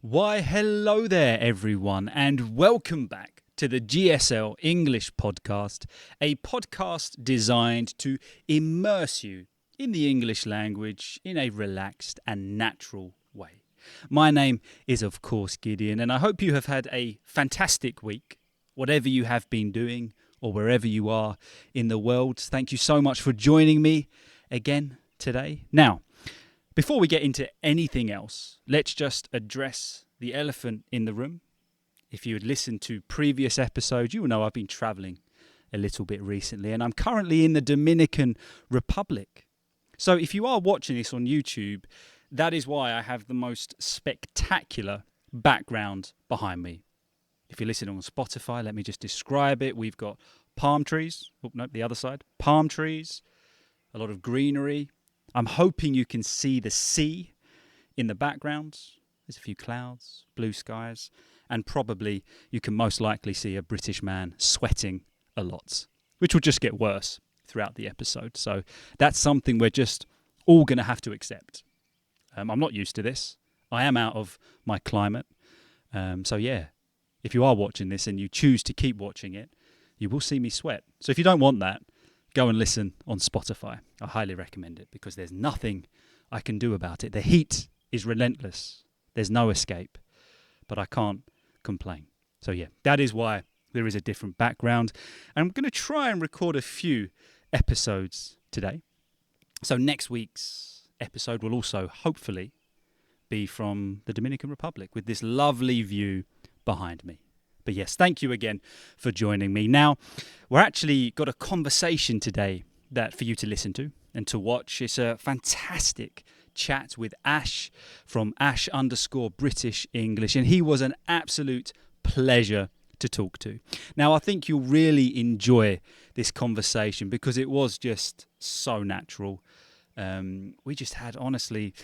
Why, hello there, everyone, and welcome back to the GSL-English Podcast, a podcast designed to immerse you in the English language in a relaxed and natural way. My name is, of course, Gideon, and I hope you have had a fantastic week, whatever you have been doing or wherever you are in the world. Thank you so much for joining me again today. Now, before we get into anything else, let's just address the elephant in the room. If you had listened to previous episodes, you will know I've been traveling a little bit recently, and I'm currently in the Dominican Republic. So if you are watching this on YouTube, that is why I have the most spectacular background behind me. If you're listening on Spotify, let me just describe it. We've got palm trees. Oh, no, the other side. Palm trees, a lot of greenery. I'm hoping you can see the sea in the background. There's a few clouds, blue skies, and probably you can most likely see a British man sweating a lot, which will just get worse throughout the episode. So that's something we're just all going to have to accept. I'm not used to this. I am out of my climate. So yeah, if you are watching this and you choose to keep watching it, you will see me sweat. So if you don't want that, go and listen on Spotify. I highly recommend it because there's nothing I can do about it. The heat is relentless. There's no escape, but I can't complain. So yeah, that is why there is a different background. And I'm going to try and record a few episodes today. So next week's episode will also hopefully be from the Dominican Republic with this lovely view behind me. But yes, thank you again for joining me. Now, we're actually got a conversation today that for you to listen to and to watch. It's a fantastic chat with Ash from Ash_British English, and he was an absolute pleasure to talk to. Now, I think you'll really enjoy this conversation because it was just so natural. We just had, honestly,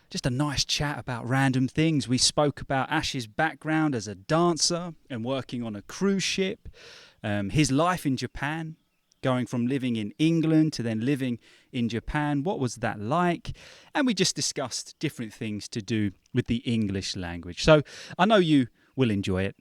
just a nice chat about random things. We spoke about Ash's background as a dancer and working on a cruise ship, his life in Japan, going from living in England to then living in Japan. What was that like? And we just discussed different things to do with the English language. So I know you will enjoy it.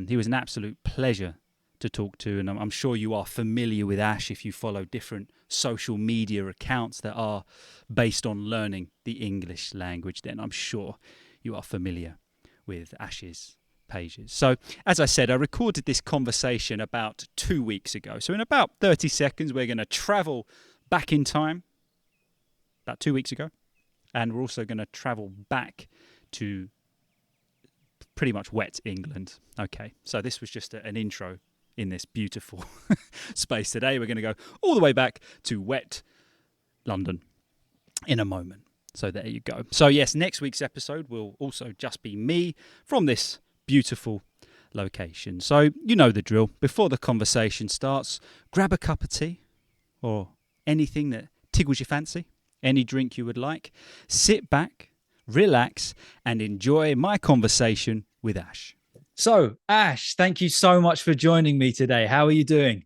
He was an absolute pleasure to talk to, and I'm sure you are familiar with Ash if you follow different social media accounts that are based on learning the English language. Then I'm sure you are familiar with Ash's pages. So as I said, I recorded this conversation about 2 weeks ago. So in about 30 seconds, we're going to travel back in time about 2 weeks ago, and we're also going to travel back to pretty much wet England. Okay, so this was just an intro in this beautiful space today. We're going to go all the way back to wet London in a moment. So there you go. So yes, next week's episode will also just be me from this beautiful location. So you know the drill. Before the conversation starts, grab a cup of tea or anything that tickles your fancy, any drink you would like. Sit back, relax, and enjoy my conversation with Ash. So, Ash, thank you so much for joining me today. How are you doing?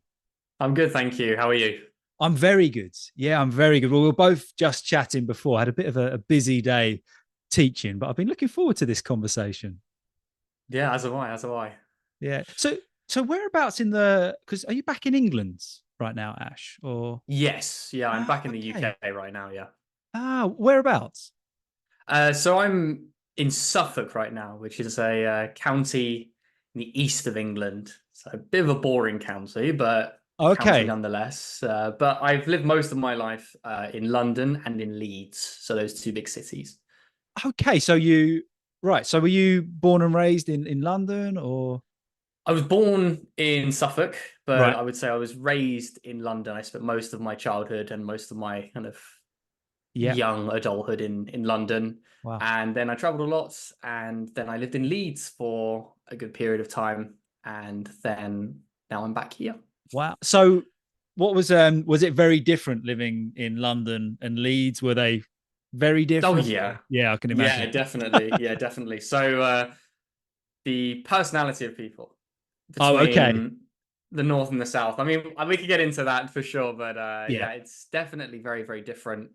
I'm good, thank you. How are you? I'm very good. Yeah, I'm very good. Well, we were both just chatting before. I had a bit of a busy day teaching, but I've been looking forward to this conversation. Yeah, as have I. Yeah. So whereabouts because are you back in England right now, Ash? Or Yes, yeah, I'm back in the okay. UK right now, yeah. Whereabouts? So I'm in Suffolk right now, which is a county in the east of England. So a bit of a boring county, but county nonetheless. But I've lived most of my life in London and in Leeds, so those two big cities. Okay, so so were you born and raised in London or? I was born in Suffolk, but Right. I would say I was raised in London. I spent most of my childhood and most of my kind of young adulthood in London. Wow. And then I traveled a lot, and then I lived in Leeds for a good period of time, and then now I'm back here. Wow. So what was it very different living in London and Leeds? Were they very different? Oh yeah. Yeah, I can imagine. Yeah, definitely. Yeah, definitely. So the personality of people between the north and the south. I mean, we could get into that for sure, but yeah, it's definitely very, very different.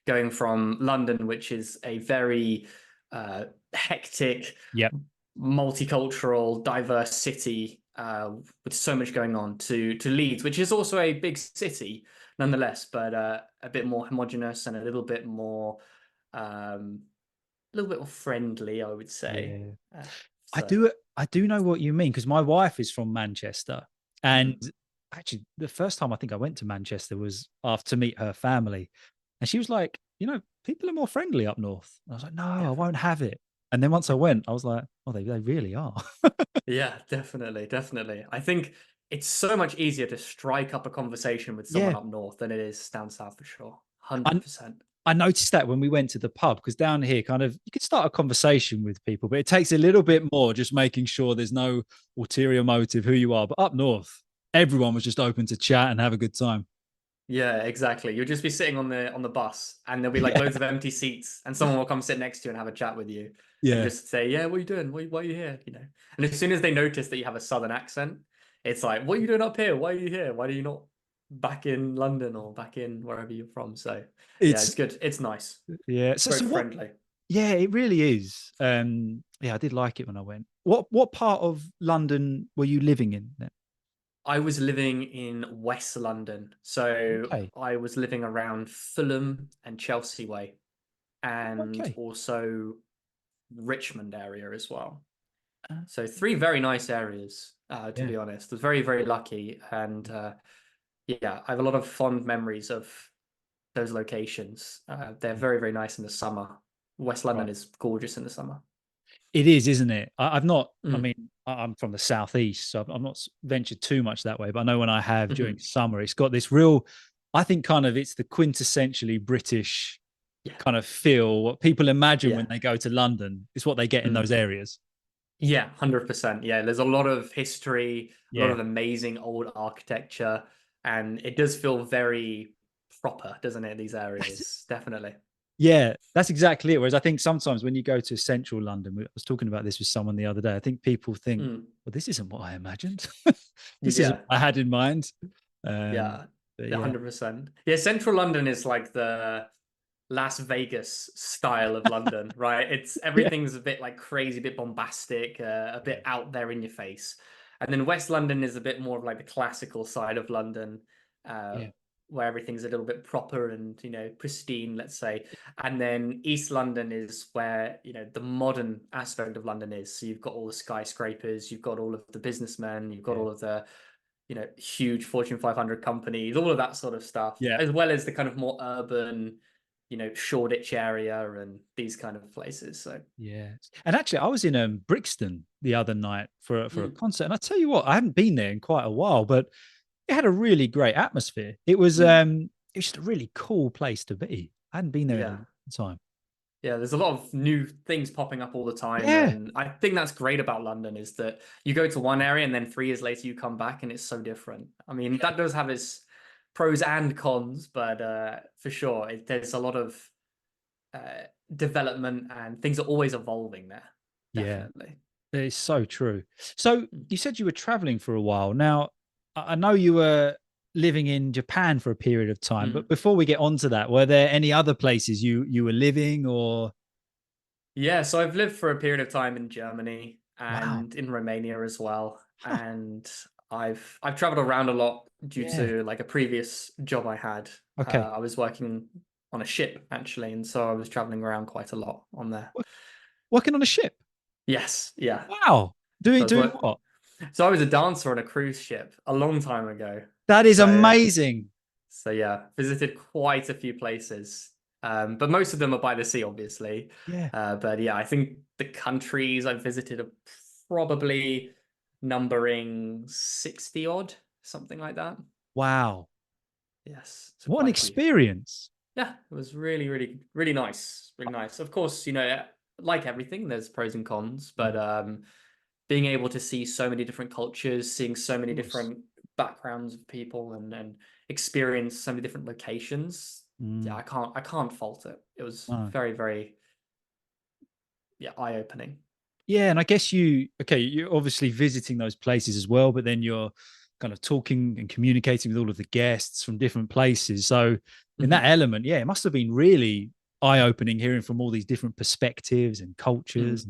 Going from London, which is a very hectic, Yep. multicultural, diverse city with so much going on to Leeds, which is also a big city nonetheless, but a bit more homogenous and a little bit more friendly, I would say. Yeah. So, I do know what you mean, because my wife is from Manchester, and actually the first time I think I went to Manchester was after to meet her family, and she was like, people are more friendly up north. And I was like, no, I won't have it. And then once I went, I was like, oh, they really are. yeah, definitely, definitely. I think it's so much easier to strike up a conversation with someone Yeah. up north than it is down south for sure. I, 100%. I noticed that when we went to the pub, because down here, kind of, you can start a conversation with people, but it takes a little bit more just making sure there's no ulterior motive who you are. But up north, everyone was just open to chat and have a good time. Yeah, exactly. You'll just be sitting on the bus and there'll be like Yeah. loads of empty seats and someone will come sit next to you and have a chat with you and Yeah. just say, "Yeah, what are you doing? Why are you here?" And as soon as they notice that you have a southern accent, it's like, "What are you doing up here? Why are you here? Why are you not back in London or back in wherever you're from?" So, yeah, It's, it's good. It's nice. yeah. It's So, very so what, friendly. yeah, it really is. Yeah, I did like it when I went. What part of London were you living in then? I was living in West London. So Okay. I was living around Fulham and Chelsea Way and Okay. also Richmond area as well. Uh, So three very nice areas, to yeah. be honest. I was very, very lucky. And yeah, I have a lot of fond memories of those locations. They're very, very nice in the summer. West London Right. is gorgeous in the summer. It is, isn't it? I've not. I Mm. mean, I'm from the southeast, so I've not ventured too much that way. But I know when I have during Mhm. summer, it's got this real. I think kind of it's the quintessentially British Yeah. kind of feel. What people imagine Yeah. when they go to London is what they get in Mm. those areas. Yeah, 100%. Yeah, there's a lot of history, a lot Yeah. of amazing old architecture, and it does feel very proper, doesn't it, these That's areas? Definitely. Yeah, that's exactly it. Whereas I think sometimes when you go to central London, I was talking about this with someone the other day. I think people think, Mm. well, this isn't what I imagined. This isn't Yeah, what I had in mind. Um, yeah, but yeah, 100%. Yeah, central London is like the Las Vegas style of London, right? It's yeah, everything's a bit like crazy, a bit bombastic, a yeah, bit out there in your face. And then West London is a bit more of like the classical side of London, uh, yeah, where everything's a little bit proper and pristine, let's say. And then East London is where the modern aspect of London is. So you've got all the skyscrapers, you've got all of the businessmen, you've got yeah, all of the huge Fortune 500 companies, all of that sort of stuff, yeah, as well as the kind of more urban, Shoreditch area and these kind of places. So, yeah. And actually, I was in Brixton the other night for a mm, concert, and I tell you what, I haven't been there in quite a while, but it had a really great atmosphere. mm, It was just a really cool place to be. I hadn't been there in a yeah. long time. Yeah, there's a lot of new things popping up all the time. Yeah, And I think that's great about London is that you go to one area and then 3 years later you come back and it's so different. I mean, that does have its pros and cons, but for sure, there's a lot of uh, development and things are always evolving there. yeah. Definitely. It's so true. So Mm. you said you were traveling for a while. Now, I know you were living in Japan for a period of time, but Mm. before we get onto that, were there any other places you were living or? Yeah, so I've lived for a period of time in Germany Wow. and in Romania as well. Huh. And I've traveled around a lot due Yeah. to like a previous job I had. Okay. I was working on a ship actually, and so I was traveling around quite a lot on there. Wo- Working on a ship. Yes, yeah. Wow. So I was Doing work what? so I was a dancer on a cruise ship a long time ago. That is So amazing. so yeah, visited quite a few places. But most of them are by the sea, obviously. Yeah. But yeah, I think the countries I've visited are probably numbering 60 odd, something like that. Wow. Yes, so What an quite a few. experience. Yeah, it was really, really, really nice. Really nice. Of course, like everything, there's pros and cons, but Mm, being able to see so many different cultures, seeing so of many course. different backgrounds of people and experience so many different locations. Yeah, Mm, I can't fault it. It was no. very, very, yeah, eye-opening. Yeah, and I guess you're obviously visiting those places as well, but then you're kind of talking and communicating with all of the guests from different places. So in that Mhm. element, yeah, it must have been really eye-opening hearing from all these different perspectives and cultures.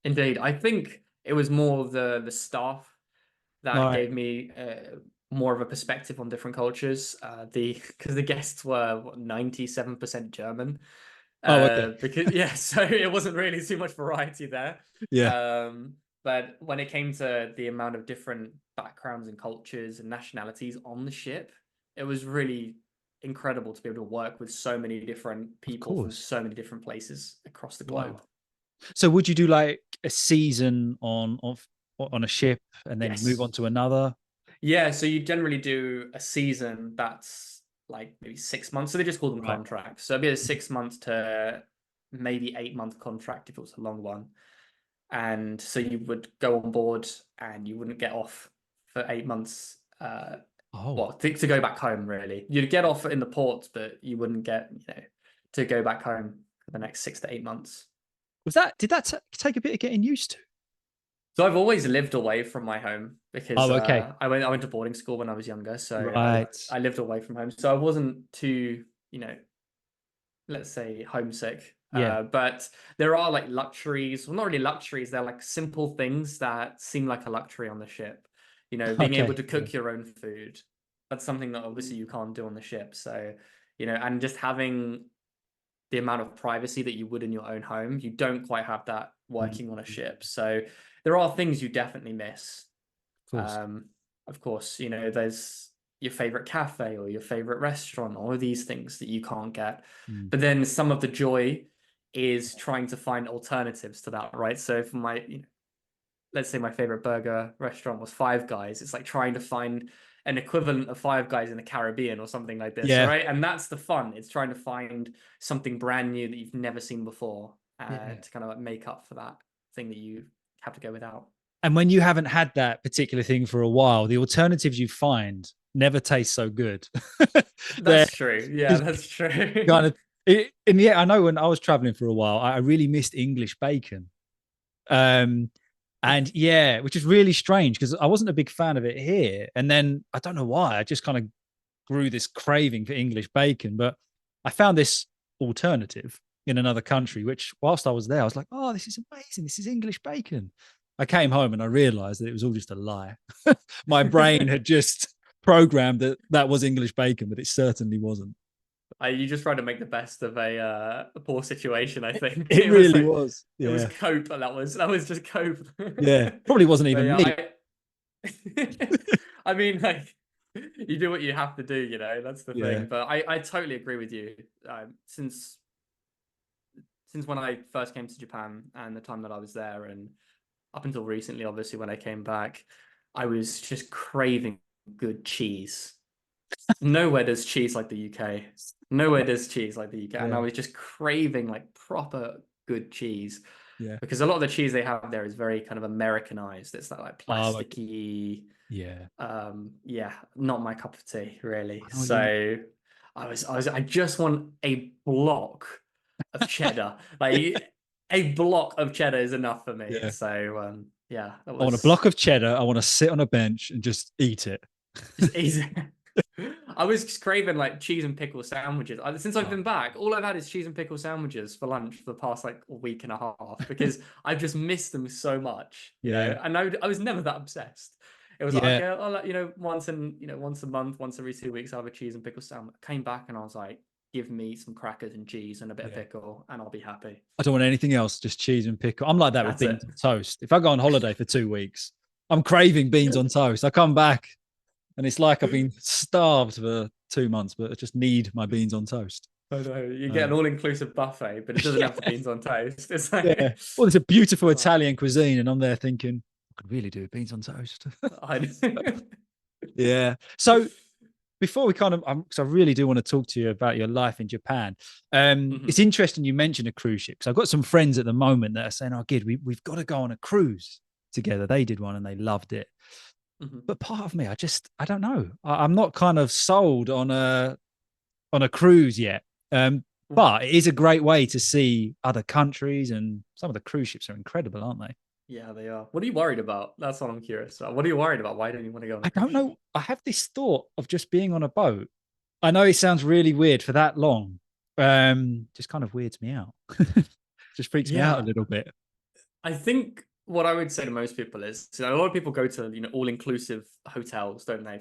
Indeed. I think it was more the staff that Right. gave me more of a perspective on different cultures. Because the guests were 97% German. Oh, okay. Because so it wasn't really too much variety there. Yeah. But when it came to the amount of different backgrounds and cultures and nationalities on the ship, it was really incredible to be able to work with so many different people from so many different places across the globe. Wow. So would you do like a season on a ship and then move on to another? Yeah, so you generally do a season that's like maybe 6 months. So they just call them contracts. So it'd be a 6 months to maybe 8 month contract if it was a long one. And so you would go on board and you wouldn't get off for 8 months. Well, to go back home, really. You'd get off in the ports, but you wouldn't get, to go back home for the next 6 to 8 months. Did that take a bit of getting used to? So I've always lived away from my home because I went to boarding school when I was younger. So I lived away from home. So I wasn't too, let's say homesick. Yeah. But there are like luxuries, well, not really luxuries. They're like simple things that seem like a luxury on the ship. Being able to cook your own food. That's something that obviously you can't do on the ship. So, and just having the amount of privacy that you would in your own home, you don't quite have that working on a ship. So there are things you definitely miss. Of course, there's your favorite cafe or your favorite restaurant, all of these things that you can't get. But then some of the joy is trying to find alternatives to that, right? So for let's say my favorite burger restaurant was Five Guys. It's like trying to find an equivalent of Five Guys in the Caribbean or something like this, right? And that's the fun. It's trying to find something brand new that you've never seen before to kind of like make up for that thing that you have to go without. And when you haven't had that particular thing for a while, the alternatives you find never taste so good. That's true. Yeah, that's true. Kind of. I know when I was traveling for a while, I really missed English bacon. And which is really strange because I wasn't a big fan of it here. And then I don't know why, I just kind of grew this craving for English bacon. But I found this alternative in another country, which whilst I was there, I was like, oh, this is amazing. This is English bacon. I came home and I realized that it was all just a lie. My brain had just programmed that was English bacon, but it certainly wasn't. You just tried to make the best of a poor situation, I think. It really was. It was cope. That was just cope. Yeah, probably wasn't even me. I mean, like, you do what you have to do, that's the thing. But I totally agree with you. Since when I first came to Japan and the time that I was there, and up until recently, obviously, when I came back, I was just craving good cheese. Nowhere does cheese like the UK. Nowhere does cheese like the UK. And I was just craving like proper good cheese. Yeah. Because a lot of the cheese they have there is very kind of Americanized. It's that like plasticky. Not my cup of tea, really. So I just want a block of cheddar. Like a block of cheddar is enough for me. Yeah. So I want a block of cheddar. I want to sit on a bench and just eat it. Just eat it. I was just craving like cheese and pickle sandwiches. Since I've been back, all I've had is cheese and pickle sandwiches for lunch for the past like a week and a half because I've just missed them so much. You know? And I was never that obsessed. It was like, okay, I'll, once a month, once every 2 weeks, I have a cheese and pickle sandwich. I came back and I was like, give me some crackers and cheese and a bit of pickle and I'll be happy. I don't want anything else, just cheese and pickle. I'm like that with beans on toast. If I go on holiday for 2 weeks, I'm craving beans on toast. I come back and it's like I've been starved for 2 months, but I just need my beans on toast. I know. You get an all-inclusive buffet, but it doesn't have the beans on toast. It's like... Well, it's a beautiful Italian cuisine, and I'm there thinking, I could really do beans on toast. I know. So before we kind of, because I really do want to talk to you about your life in Japan. It's interesting you mentioned a cruise ship, because I've got some friends at the moment that are saying, oh, Gid, we've got to go on a cruise together. They did one and they loved it. But part of me, I don't know. I'm not kind of sold on a cruise yet. But it is a great way to see other countries, and some of the cruise ships are incredible, aren't they? Yeah, they are. What are you worried about? That's what I'm curious about. What are you worried about? Why don't you want to go on a cruise don't know. I have this thought of just being on a boat. I know it sounds really weird for that long, just kind of weirds me out. Just freaks me out a little bit. I think what I would say to most people is, so a lot of people go to all-inclusive hotels, don't they?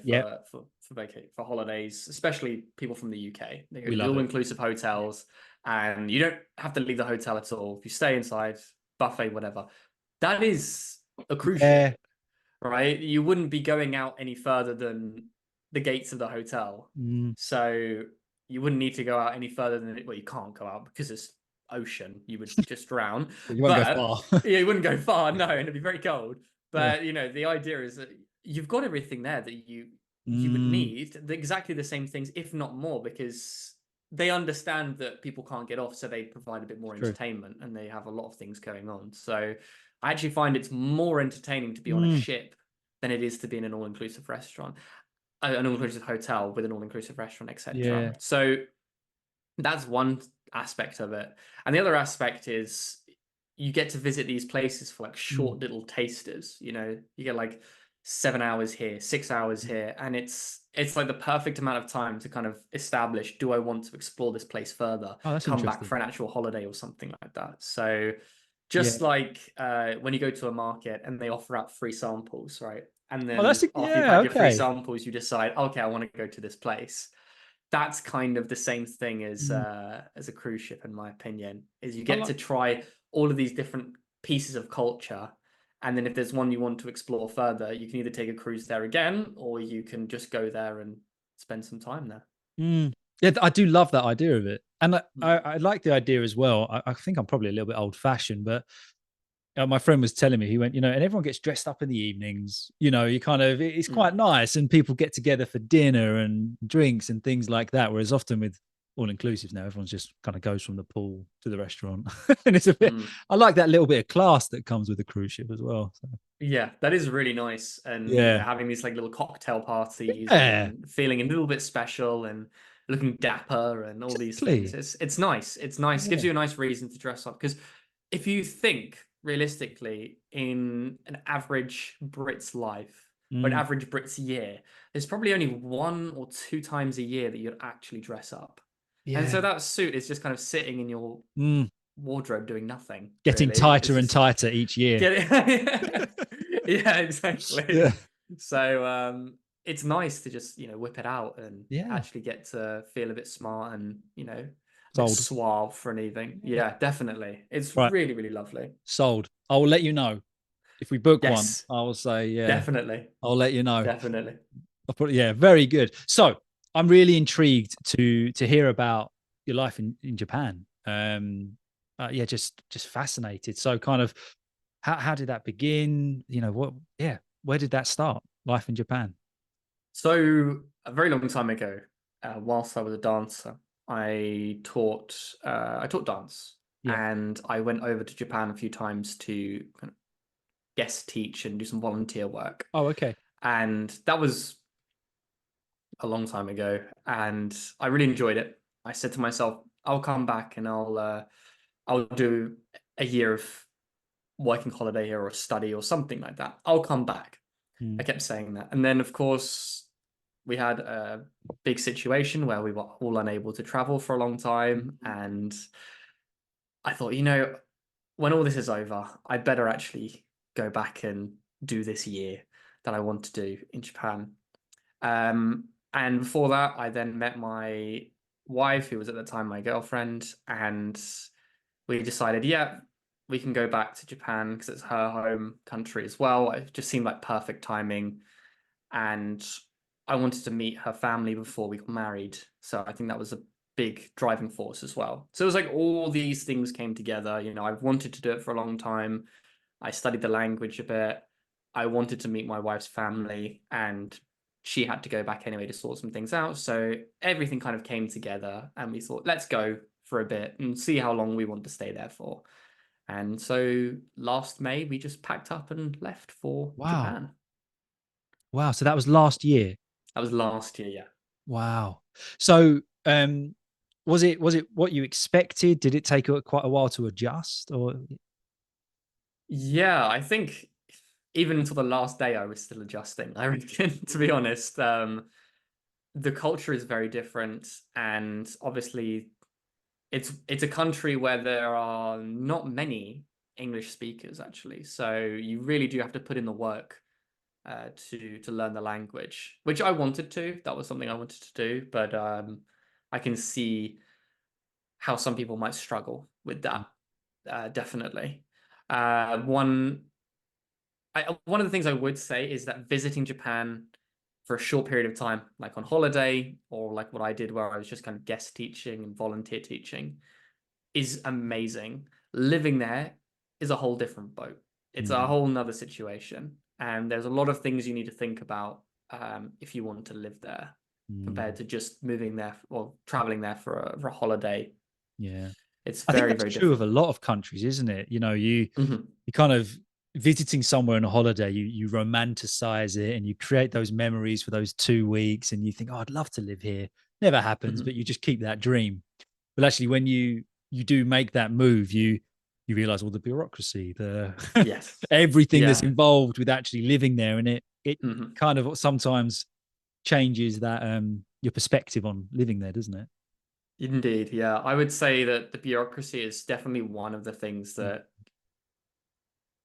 For holidays, especially people from the UK. They go to the all-inclusive hotels, and you don't have to leave the hotel at all. If you stay inside, buffet, whatever. That is a cruise ship, right? You wouldn't be going out any further than the gates of the hotel. So you wouldn't need to go out any further than it. Well, you can't go out because it's ocean. You would just drown. You won't go far. Yeah, you wouldn't go far. No, and it'd be very cold. But the idea is that you've got everything there that you would need. Exactly the same things, if not more, because they understand that people can't get off, so they provide a bit more entertainment, and they have a lot of things going on. So I actually find it's more entertaining to be on a ship than it is to be in an all-inclusive restaurant, an all-inclusive hotel with an all-inclusive restaurant, etc. So that's one aspect of it. And the other aspect is you get to visit these places for like short little tasters. You get like 7 hours here, 6 hours here, and it's like the perfect amount of time to kind of establish, do I want to explore this place further, come back for an actual holiday or something like that. So just like when you go to a market and they offer out free samples, right? And then after you've had your free samples, you decide, okay, I want to go to this place. That's kind of the same thing as a cruise ship, in my opinion, is you get to try all of these different pieces of culture. And then if there's one you want to explore further, you can either take a cruise there again, or you can just go there and spend some time there. Yeah, I do love that idea of it. And I like the idea as well. I think I'm probably a little bit old fashioned, but my friend was telling me, he went, and everyone gets dressed up in the evenings, you kind of, it's quite nice, and people get together for dinner and drinks and things like that. Whereas often with all inclusive now, everyone's just kind of goes from the pool to the restaurant. And it's a bit, I like that little bit of class that comes with a cruise ship as well. So. Yeah, that is really nice. And having these like little cocktail parties and feeling a little bit special and looking dapper and all these things. It's nice. It's nice. It gives you a nice reason to dress up. Because if you think realistically in an average Brit's life or an average Brit's year, there's probably only 1 or 2 times a year that you'd actually dress up. And so that suit is just kind of sitting in your wardrobe doing nothing. Getting tighter and tighter each year. Yeah, exactly. Yeah. So it's nice to just, whip it out and actually get to feel a bit smart and, suave for an evening. Yeah, definitely. It's really, really lovely. Sold. I will let you know. If we book one, I will say, definitely. I'll let you know. Definitely. Very good. So I'm really intrigued to hear about your life in Japan. Just fascinated. So kind of how did that begin? Where did that start? Life in Japan. So a very long time ago, whilst I was a dancer, I taught dance, and I went over to Japan a few times to kind of guest teach and do some volunteer work. Oh, okay. And that was a long time ago, and I really enjoyed it. I said to myself, I'll come back and I'll do a year of working holiday here or study or something like that. I'll come back. I kept saying that. And then, of course, we had a big situation where we were all unable to travel for a long time. And I thought, when all this is over, I better actually go back and do this year that I want to do in Japan. And before that, I then met my wife, who was at the time my girlfriend, and we decided, we can go back to Japan because it's her home country as well. It just seemed like perfect timing. And I wanted to meet her family before we got married. So I think that was a big driving force as well. So it was like all these things came together. I've wanted to do it for a long time. I studied the language a bit. I wanted to meet my wife's family, and she had to go back anyway to sort some things out. So everything kind of came together, and we thought, let's go for a bit and see how long we want to stay there for. And so last May, we just packed up and left for Japan. Wow. So that was last year? That was last year, yeah. Wow. So was it what you expected? Did it take quite a while to adjust? Or? Yeah, I think even until the last day, I was still adjusting, I reckon, to be honest. The culture is very different. And obviously, it's a country where there are not many English speakers actually. So you really do have to put in the work to learn the language, which I wanted to. That was something I wanted to do, but I can see how some people might struggle with that. Definitely. One of the things I would say is that visiting Japan for a short period of time, like on holiday, or like what I did where I was just kind of guest teaching and volunteer teaching, is amazing. Living there is a whole different boat. It's a whole nother situation. And there's a lot of things you need to think about if you want to live there compared to just moving there or traveling there for a holiday. Yeah. It's I think very, that's very true different. of a lot of countries, isn't it? You Mhm. you kind of visiting somewhere on a holiday, you romanticize it and you create those memories for those 2 weeks and you think, oh, I'd love to live here. Never happens, but Mhm. you just keep that dream. But actually when you do make that move, you realize all the bureaucracy, the Yes. everything that's Yeah. involved with actually living there. And it Mhm. kind of sometimes changes that your perspective on living there, doesn't it? Indeed. Yeah. I would say that the bureaucracy is definitely one of the things that,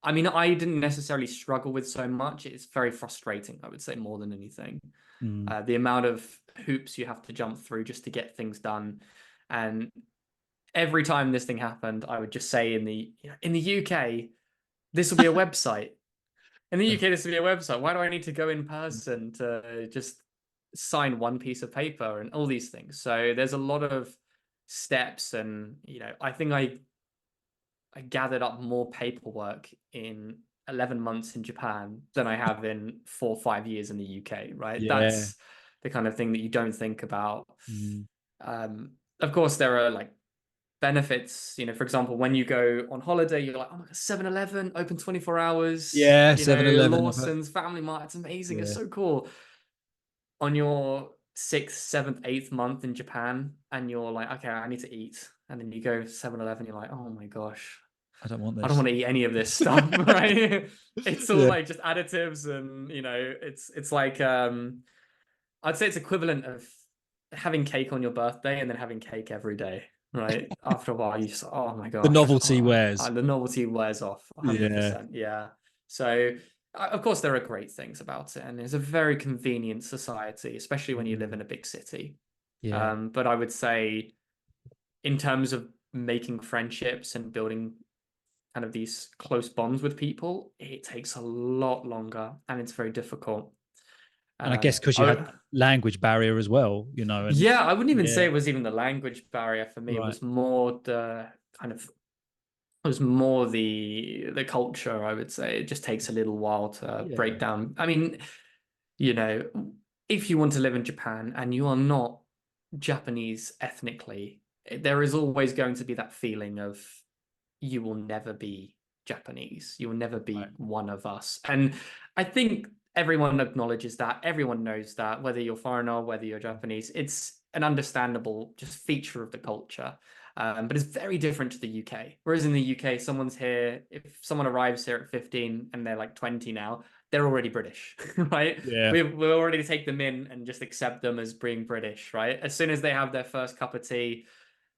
I mean, I didn't necessarily struggle with so much. It's very frustrating, I would say, more than anything. Mm. The amount of hoops you have to jump through just to get things done. And every time this thing happened, I would just say in the UK, this will be a website. In the UK, this will be a website. Why do I need to go in person to just sign one piece of paper and all these things? So there's a lot of steps, and I think I gathered up more paperwork in 11 months in Japan than I have in 4 or 5 years in the UK, right? Yeah. That's the kind of thing that you don't think about. Mm. Of course, there are like benefits. For example, when you go on holiday, you're like, oh my God, 7-Eleven, open 24 hours, Yeah, 7-Eleven. Lawson's, Family Mart, it's amazing. It's Yeah. so cool. On your sixth, seventh, eighth month in Japan, and you're like, okay, I need to eat. And then you go to 7-Eleven, you're like, oh my gosh, I don't want I don't this. want to eat any of this stuff, right? It's all Yeah. like just additives, and it's like I'd say it's equivalent of having cake on your birthday and then having cake every day, right? After a while, you just, oh my The gosh, novelty wears. the novelty wears off Yeah. 100%. Yeah. So, of course, there are great things about it, and it's a very convenient society, especially when you live in a big city. Yeah. But I would say, in terms of making friendships and building kind of these close bonds with people, it takes a lot longer and it's very difficult. And I guess because you had I, that language barrier as well, and Yeah, I wouldn't even say yeah, it was even the language barrier for me. It right. was more the kind of it was more the culture, I would say. It just takes a little while to break Yeah. down. I mean, you know, if you want to live in Japan and you are not Japanese ethnically, there is always going to be that feeling of you will never be Japanese. You will never Right. be one of us. And I think everyone acknowledges that. Everyone knows that, whether you're foreigner, whether you're Japanese, it's an understandable just feature of the culture. But it's very different to the UK. Whereas in the UK, someone's here, if someone arrives here at 15 and they're like 20 now, they're already British, right? Yeah. We already take them in and just accept them as being British, right? As soon as they have their first cup of tea,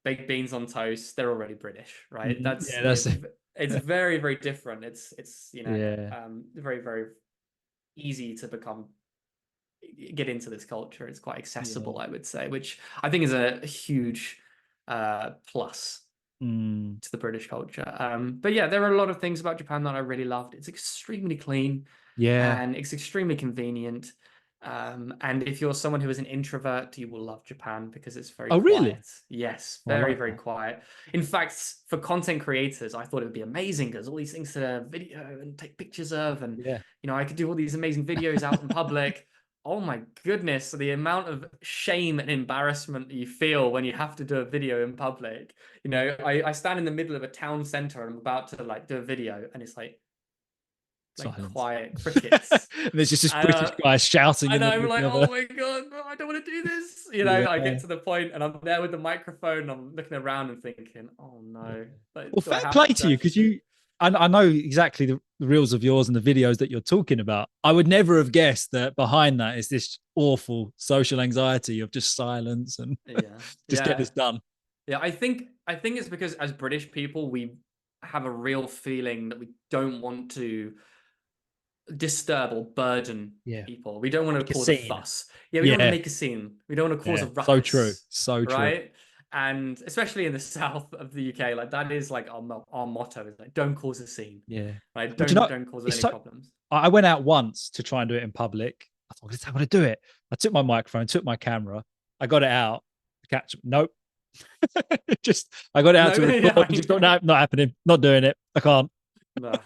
baked beans on toast, they're already British, right? That's Yeah, that's it. it's very, very different. It's Yeah. very, very easy to get into this culture. It's quite Yeah. accessible, I would say, which I think is a huge plus Mm. to the British culture. But yeah, there are a lot of things about Japan that I really loved. It's extremely clean Yeah. and it's extremely convenient. And if you're someone who is an introvert, you will love Japan because it's very Oh, really? quiet. Yes, Oh, I very, like very that. quiet. In fact, for content creators, I thought it would be amazing because all these things to video and take pictures of, and Yeah. I could do all these amazing videos out in public. Oh my goodness, the amount of shame and embarrassment that you feel when you have to do a video in public. I stand in the middle of a town center and I'm about to like do a video, and it's like Silence. quiet crickets. There's just this And British guy shouting in and the I'm middle like, of oh a. my God, no, I don't want to do this. I Yeah. get to the point and I'm there with the microphone and I'm looking around and thinking, oh Yeah. no, Well, like, do I fair have play to to you because actually? I know exactly the reels of yours and the videos that you're talking about. I would never have guessed that behind that is this awful social anxiety of just silence and Yeah. just get Yeah. this done. Yeah. I think I think it's because as British people, we have a real feeling that we don't want to disturb or burden Yeah. people. We don't want to Make a cause a scene. fuss. Yeah, we don't want to Yeah. make a scene. We don't want to cause Yeah. a So true. ruckus, So true. right? And especially in the south of the UK, like that is like our motto is like, don't cause a scene, Yeah. right? But Don't cause it's any so, problems. I went out once to try and do it in public. I thought, I'm going to do it. I took my microphone, took my camera, I got it out. Catch, nope. Just, I got it out No, to yeah, record. Just got, no, not happening. Not doing it. I can't. no.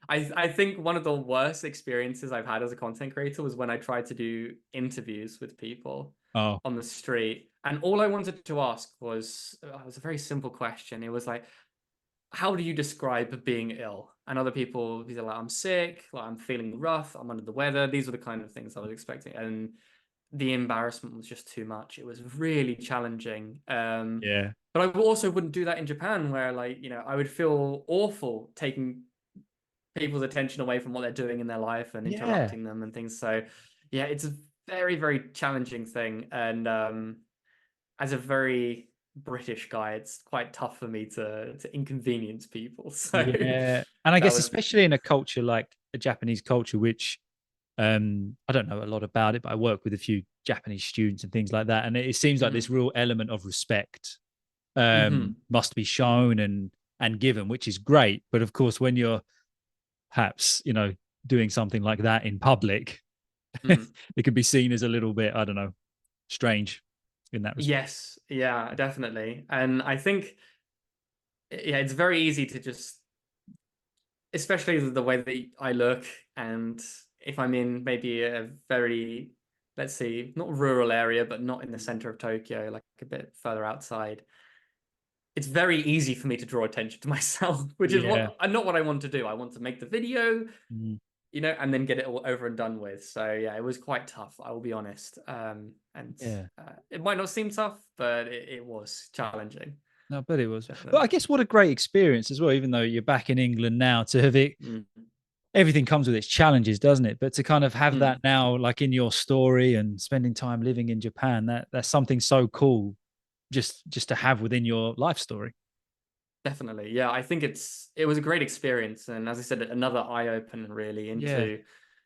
I think one of the worst experiences I've had as a content creator was when I tried to do interviews with people Oh, on the street. And all I wanted to ask was a very simple question. It was like, how do you describe being ill? And other people, these are like, I'm sick, like I'm feeling rough, I'm under the weather. These were the kind of things I was expecting. And the embarrassment was just too much. It was really challenging. yeah. But I also wouldn't do that in Japan, where like, I would feel awful taking people's attention away from what they're doing in their life and Yeah. interrupting them and things. So yeah, it's a very, very challenging thing. And as a very British guy, it's quite tough for me to inconvenience people. So Yeah. And I that guess, was especially in a culture like a Japanese culture, which I don't know a lot about it, but I work with a few Japanese students and things like that. And it seems like this mm, real element of respect hmm must be shown and given, which is great. But of course, when you're perhaps, doing something like that in public, mm. it could be seen as a little bit, I don't know, strange in that respect. Yes, yeah, definitely. And I think yeah, it's very easy to just, especially the way that I look, and if I'm in maybe a very, let's see, not rural area, but not in the center of Tokyo, like a bit further outside, it's very easy for me to draw attention to myself, which is Yeah. what not what I want to do. I want to make the video, Mm. and then get it all over and done with. So yeah, it was quite tough, I will be honest. And Yeah. it might not seem tough, but it was challenging, No, but it was. But I definitely. guess what a great experience as well, even though you're back in England now, to have it, Mm. everything comes with its challenges, doesn't it? But to kind of have that Mm. now, like in your story and spending time living in Japan, that's something so cool just to have within your life story. Definitely. Yeah, I think it was a great experience. And as I said, another eye opener really Yeah. into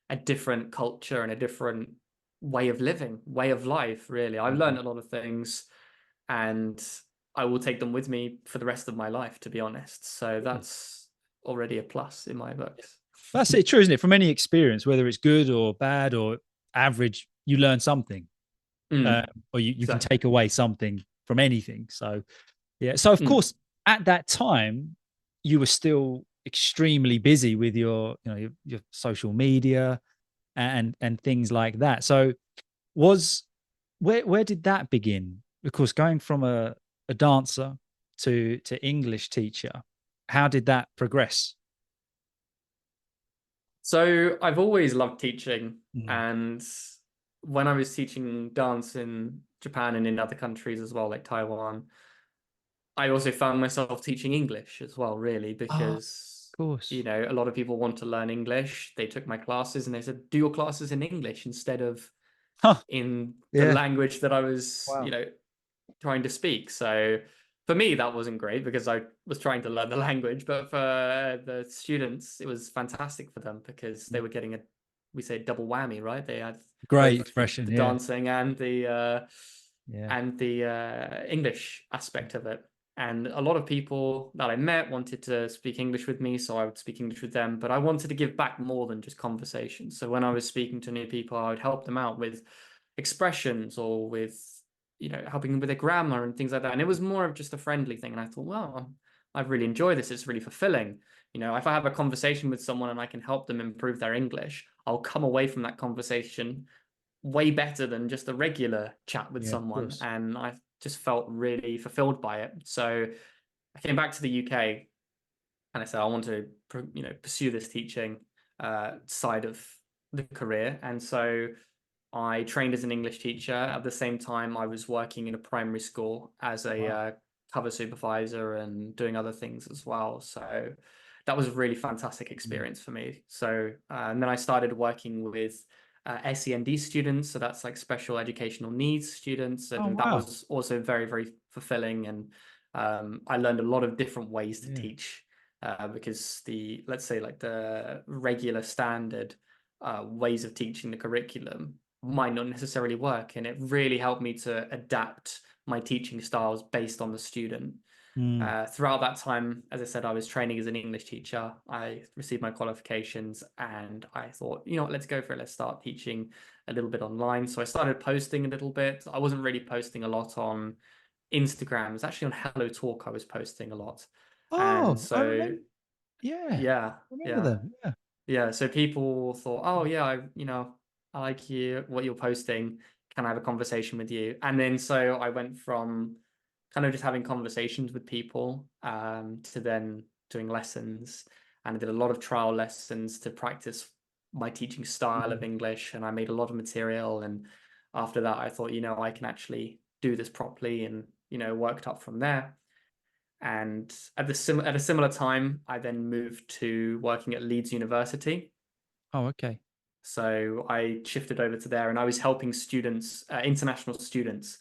a different culture and a different way of living, way of life, really. I've learned a lot of things and I will take them with me for the rest of my life, to be honest. So that's already a plus in my books. That's it, true, isn't it? From any experience, whether it's good or bad or average, you learn something, uh, Mm, or you can exactly. take away something from anything. So, yeah. So, of Mm. course, at that time, you were still extremely busy with your social media and things like that. So, was where did that begin? Of course, going from a dancer to English teacher, how did that progress? So I've always loved teaching, Mm. and when I was teaching dance in Japan and in other countries as well, like Taiwan, I also found myself teaching English as well, really, Ah, because, of course. a lot of people want to learn English. They took my classes and they said, do your classes in English instead of Huh. in the Yeah. language that I was, Wow. trying to speak. So for me, that wasn't great because I was trying to learn the language, but for the students, it was fantastic for them because they were getting we say double whammy, right? They had Great both expression. the Yeah. dancing Yeah. and the English aspect of it. And a lot of people that I met wanted to speak English with me, so I would speak English with them. But I wanted to give back more than just conversation. So when I was speaking to new people, I would help them out with expressions or with, helping them with their grammar and things like that. And it was more of just a friendly thing. And I thought, well, I really enjoy this. It's really fulfilling. If I have a conversation with someone and I can help them improve their English, I'll come away from that conversation way better than just a regular chat with Yeah. Of someone. course. And I just felt really fulfilled by it. So I came back to the UK and I said, I want to, pursue this teaching side of the career. And so I trained as an English teacher. At the same time, I was working in a primary school as a Wow. cover supervisor and doing other things as well. So that was a really fantastic Mm. experience for me. So and then I started working with SEND students. So that's like special educational needs students. Oh And that wow. was also very, very fulfilling. And I learned a lot of different ways to teach because let's say like the regular standard ways of teaching the curriculum might not necessarily work. And it really helped me to adapt my teaching styles based on the student. Throughout that time, as I said, I was training as an English teacher. I received my qualifications and I thought, you know what, let's go for it. Let's start teaching a little bit online. So I started posting a little bit. I wasn't really posting a lot on Instagram. It was actually on Hello Talk I was posting a lot. And Oh, I so, remember. Yeah, yeah, I remember yeah. them. Yeah. Yeah, so people thought, oh yeah, I like what you're posting. Can I have a conversation with you? And then so I went from kind of just having conversations with people to then doing lessons. And I did a lot of trial lessons to practice my teaching style of English. And I made a lot of material. And after that, I thought, I can actually do this properly and, worked up from there. And at a similar time, I then moved to working at Leeds University. Oh, okay. So I shifted over to there, and I was helping students, international students,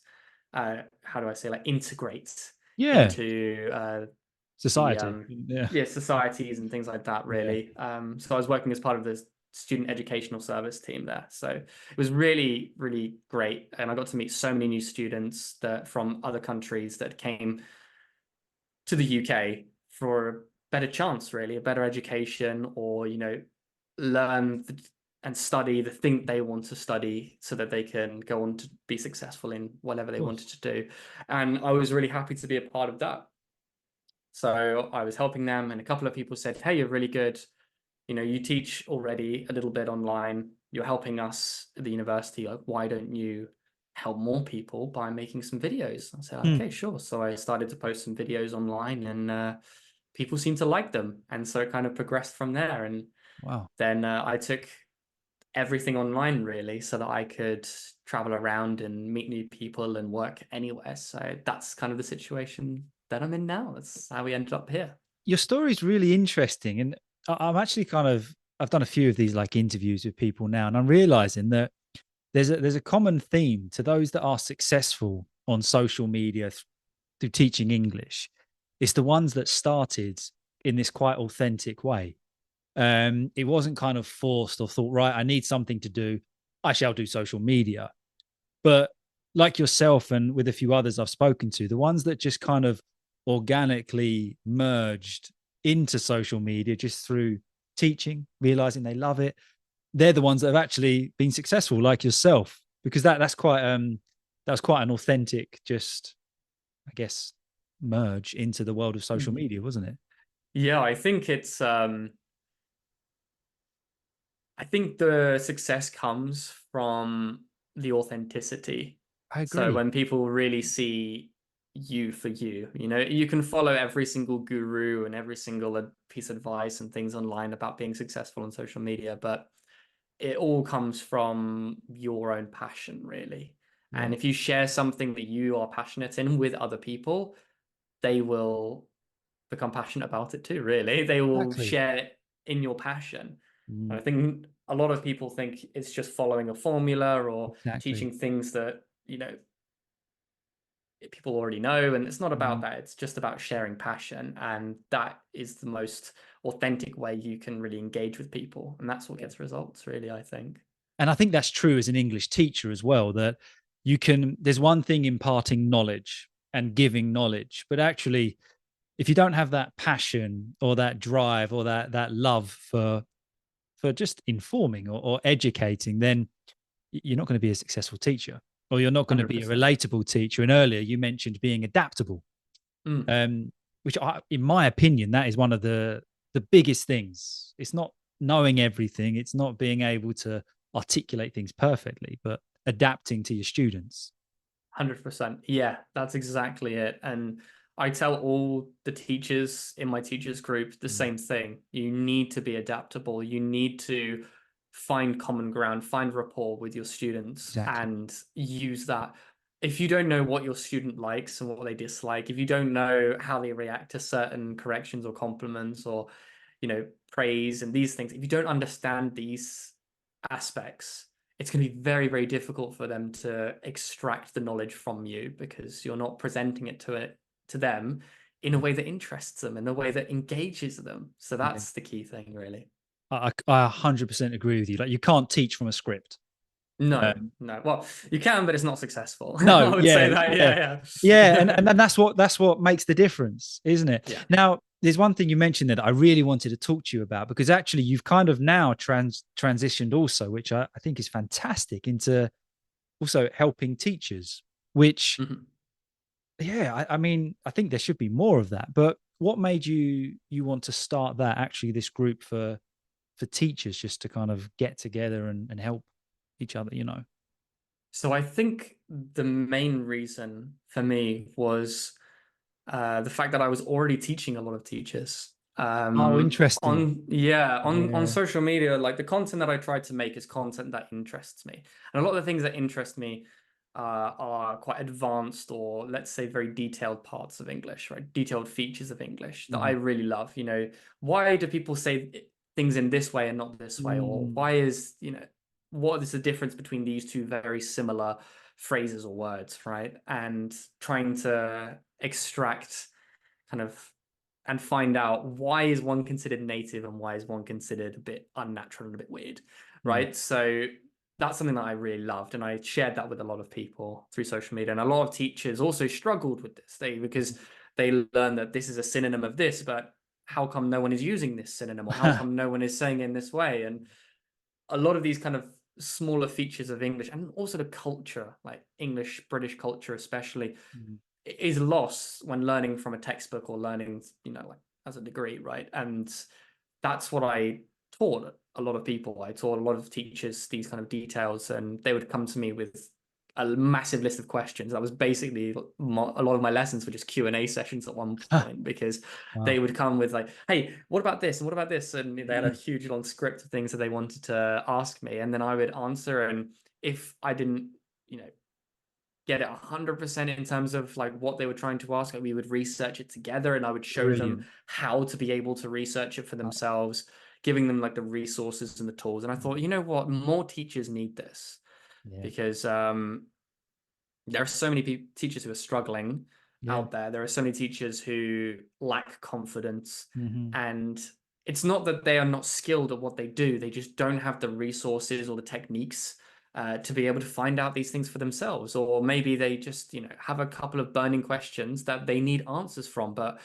how do I say, like integrate Yeah. into the Society. Yeah. societies and things like that. Yeah. Really, so I was working as part of the student educational service team there. So it was really, really great, and I got to meet so many new students that from other countries that came to the UK for a better chance, really, a better education, or learn and study the thing they want to study so that they can go on to be successful in whatever they wanted to do. And I was really happy to be a part of that. So I was helping them, and a couple of people said, hey, you're really good. You teach already a little bit online. You're helping us at the university. Like, why don't you help more people by making some videos? I said, okay, sure. So I started to post some videos online, and people seemed to like them. And so it kind of progressed from there. And Wow. then I took everything online, really, so that I could travel around and meet new people and work anywhere. So that's kind of the situation that I'm in now. That's how we ended up here. Your story is really interesting. And I'm actually I've done a few of these like interviews with people now, and I'm realizing that there's a common theme to those that are successful on social media through teaching English. It's the ones that started in this quite authentic way. It wasn't kind of forced or thought, right, I need something to do. I shall do social media. But like yourself and with a few others I've spoken to, the ones that just kind of organically merged into social media just through teaching, realizing they love it, they're the ones that have actually been successful, like yourself, because that's quite that was quite an authentic, just I guess, merge into the world of social media, wasn't it? Yeah, I think the success comes from the authenticity. I So agree. when people really see you for you, you can follow every single guru and every single piece of advice and things online about being successful on social media, but it all comes from your own passion, really. Yeah, And if you share something that you are passionate in with other people, they will become passionate about it too, really. They will exactly. share it in your passion. And Mm, I think a lot of people think it's just following a formula or exactly. teaching things that, people already know. And it's not about Mm, that. It's just about sharing passion. And that is the most authentic way you can really engage with people. And that's what yeah. gets results, really, I think. And I think that's true as an English teacher as well, that there's one thing imparting knowledge and giving knowledge, but actually, if you don't have that passion or that drive or that love for just informing or educating, then you're not going to be a successful teacher, or you're not going to be a 100%. relatable teacher. And earlier you mentioned being adaptable, Mm. um, which in my opinion, that is one of the biggest things. It's not knowing everything. It's not being able to articulate things perfectly, but adapting to your students. 100%. Yeah, that's exactly it. And I tell all the teachers in my teachers group the Mm, same thing. You need to be adaptable. You need to find common ground, find rapport with your students, exactly. and use that. If you don't know what your student likes and what they dislike, if you don't know how they react to certain corrections or compliments or, praise and these things, if you don't understand these aspects, it's going to be very, very difficult for them to extract the knowledge from you because you're not presenting it to it to them in a way that interests them, in a way that engages them. So Yeah. that's the key thing, really. I 100% agree with you. Like, you can't teach from a script. No, no. Well, you can, but it's not successful. No, I would say yeah, that. yeah, Yeah, yeah, yeah. and that's what makes the difference, isn't it? Yeah. Now, there's one thing you mentioned that I really wanted to talk to you about, because actually you've kind of now transitioned also, which I think is fantastic, into also helping teachers, which, Mhm. yeah, I mean, I think there should be more of that. But what made you want to start that, actually, this group for teachers, just to kind of get together and help each other, you know? So I think the main reason for me was the fact that I was already teaching a lot of teachers. Oh, interesting. On Yeah. social media, like the content that I try to make is content that interests me, and a lot of the things that interest me are quite advanced, or let's say very detailed parts of English, right? Detailed features of English that I Mhm. really love. Why do people say things in this way and not this way, or Mm. why is what is the difference between these two very similar phrases or words, right? And trying to extract kind of and find out why is one considered native and why is one considered a bit unnatural and a bit weird, Mm. right? So that's something that I really loved, and I shared that with a lot of people through social media. And a lot of teachers also struggled with this because they learned that this is a synonym of this, but how come no one is using this synonym, or how come no one is saying it in this way? And a lot of these kind of smaller features of English, and also the culture, like English, British culture especially, Mhm. is lost when learning from a textbook or learning, like as a degree, right? And that's what I taught a lot of people. I taught a lot of teachers these kind of details, and they would come to me with a massive list of questions. That was basically a lot of my lessons were just Q&A sessions at one point, because they Wow. would come with like, hey, what about this? And what about this? And they had a Mm. huge long script of things that they wanted to ask me. And then I would answer. And if I didn't, get it 100% in terms of like what they were trying to ask, like we would research it together, and I would show them Brilliant. how to be able to research it for Uh, themselves, giving them like the resources and the tools. And I thought, mm. you know what, more teachers need this, Yeah. because there are so many teachers who are struggling Yeah. out there. There are so many teachers who lack confidence, Mhm. and it's not that they are not skilled at what they do. They just don't have the resources or the techniques to be able to find out these things for themselves. Or maybe they just, have a couple of burning questions that they need answers from. But,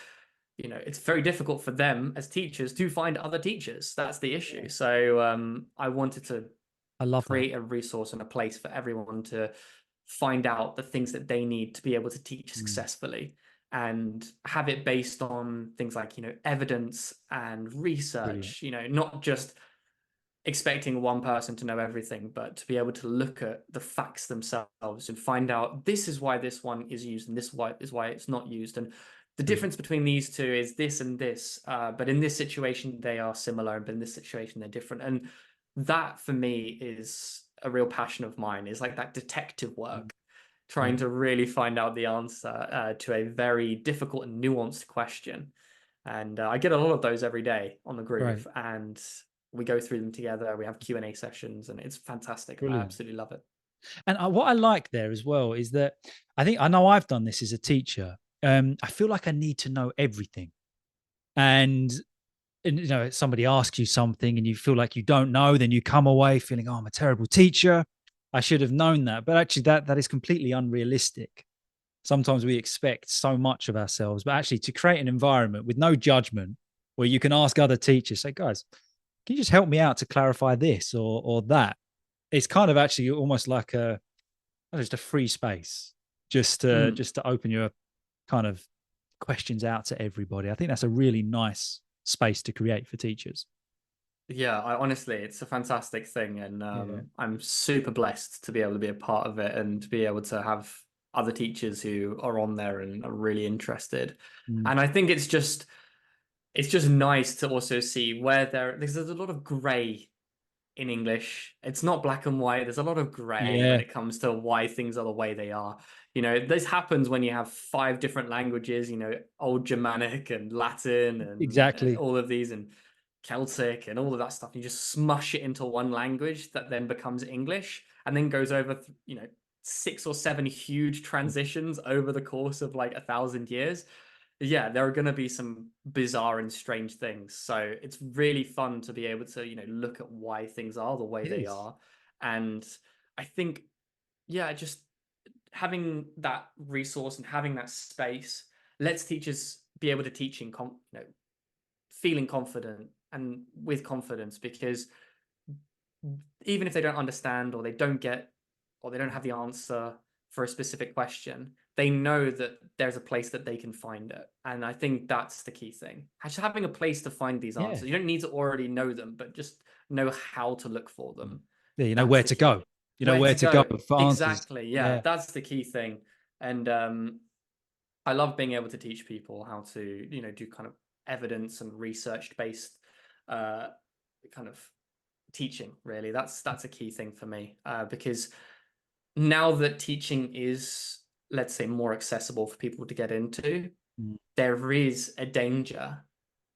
it's very difficult for them as teachers to find other teachers. That's the issue. Yeah. So I wanted to I love that. create a resource and a place for everyone to find out the things that they need to be able to teach Mm. successfully, and have it based on things like evidence and Brilliant. research, not just expecting one person to know everything, but to be able to look at the facts themselves and find out this is why this one is used and this is why it's not used, and the Brilliant. difference between these two is this and this, but in this situation they are similar, but in this situation they're different. And that for me is a real passion of mine, is like that detective Mm. work, Yeah. trying to really find out the answer to a very difficult and nuanced question. And I get a lot of those every day on the group, Great. and we go through them together. We have Q&A sessions, and it's fantastic. I Brilliant. absolutely love it. And what I like there as well is that I know I've done this as a teacher. I feel like I need to know everything. And somebody asks you something and you feel like you don't know, then you come away feeling, oh, I'm a terrible teacher. I should have known that. But actually, that is completely unrealistic. Sometimes we expect so much of ourselves, but actually, to create an environment with no judgment, where you can ask other teachers, say, guys, can you just help me out to clarify this or that? It's kind of actually almost like just a free space, Mm. just to open your kind of questions out to everybody. I think that's a really nice space to create for teachers. Yeah, honestly, it's a fantastic thing, and Yeah. I'm super blessed to be able to be a part of it, and to be able to have other teachers who are on there and are really interested. Mm. And I think it's just nice to also see where there's a lot of gray in English. It's not black and white. There's a lot of gray when Yeah, it comes to why things are the way they are. This happens when you have five different languages, Old Germanic and Latin and exactly. all of these, and Celtic and all of that stuff. You just smush it into one language that then becomes English and then goes over, 6 or 7 huge transitions over the course of like 1,000 years, yeah, there are going to be some bizarre and strange things. So it's really fun to be able to, look at why things are the way It they is. are. And I think, yeah, just having that resource and having that space lets teachers be able to teach in, feeling confident and with confidence, because even if they don't understand or they don't get or they don't have the answer for a specific question, they know that there's a place that they can find it. And I think that's the key thing. Actually, having a place to find these Yeah. answers. You don't need to already know them, but just know how to look for them. Yeah, you know That's where the to key. go. You know Where where to to go go. for answers. Exactly. Yeah, Yeah. that's the key thing. And I love being able to teach people how to, do kind of evidence and research based kind of teaching. Really, that's a key thing for me, because now that teaching is, let's say, more accessible for people to get into, Mm. there is a danger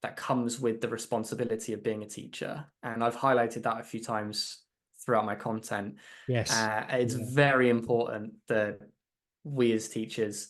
that comes with the responsibility of being a teacher. And I've highlighted that a few times throughout my content. Yes. It's Yeah. very important that we as teachers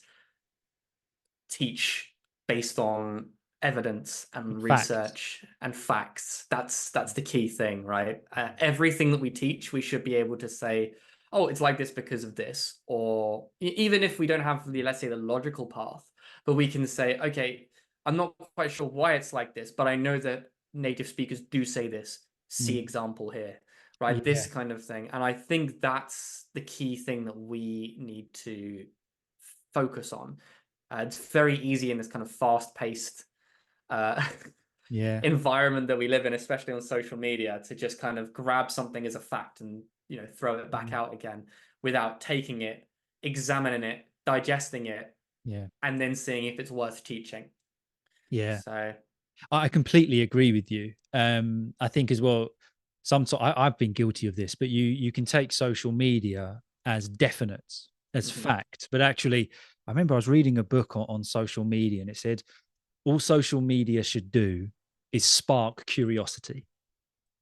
teach based on evidence and Fact. research and facts. That's the key thing, right? Everything that we teach, we should be able to say, oh, it's like this because of this, or even if we don't have the, let's say, the logical path, but we can say, okay, I'm not quite sure why it's like this, but I know that native speakers do say this. See Mm. example here, right? Yeah. This kind of thing. And I think that's the key thing that we need to focus on. It's very easy in this kind of fast-paced uh, Yeah. environment that we live in, especially on social media, to just kind of grab something as a fact and throw it back Mm. out again without taking it, examining it, digesting it, Yeah. and then seeing if it's worth teaching. Yeah. So, I completely agree with you. I think as well, sometimes I've been guilty of this, but you can take social media as definite, as mhm, fact. But actually, I remember I was reading a book on social media, and it said all social media should do is spark curiosity,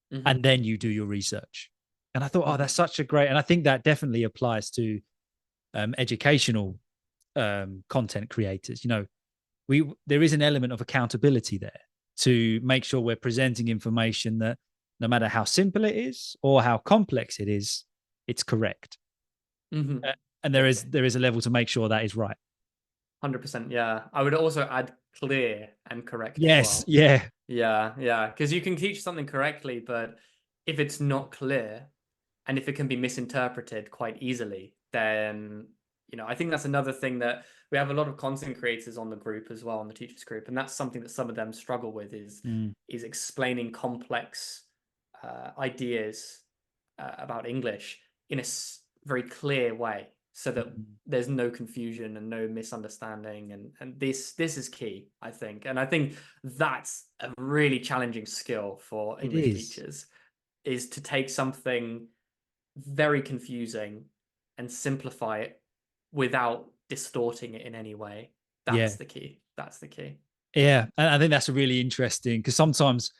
and mhm, then you do your research. And I thought, oh, mhm. that's such a great, and I think that definitely applies to educational content creators. There is an element of accountability there to make sure we're presenting information that no matter how simple it is or how complex it is, it's correct. Mhm. And there is Exactly. there is a level to make sure that is right. 100%. Yeah. I would also add clear and correct as Yes. well. Yeah. Yeah. Yeah. Because you can teach something correctly, but if it's not clear, and if it can be misinterpreted quite easily, then I think that's another thing that we have a lot of content creators on the group as well, on the teachers group, and that's something that some of them struggle with Mm. is explaining complex ideas about English in a very clear way, so that Mm. there's no confusion and no misunderstanding, and this is key, I think, and I think that's a really challenging skill for It English is. teachers, is to take something very confusing and simplify it without distorting it in any way. Yeah. That's the key. That's the key. Yeah. And I think that's really interesting because sometimes,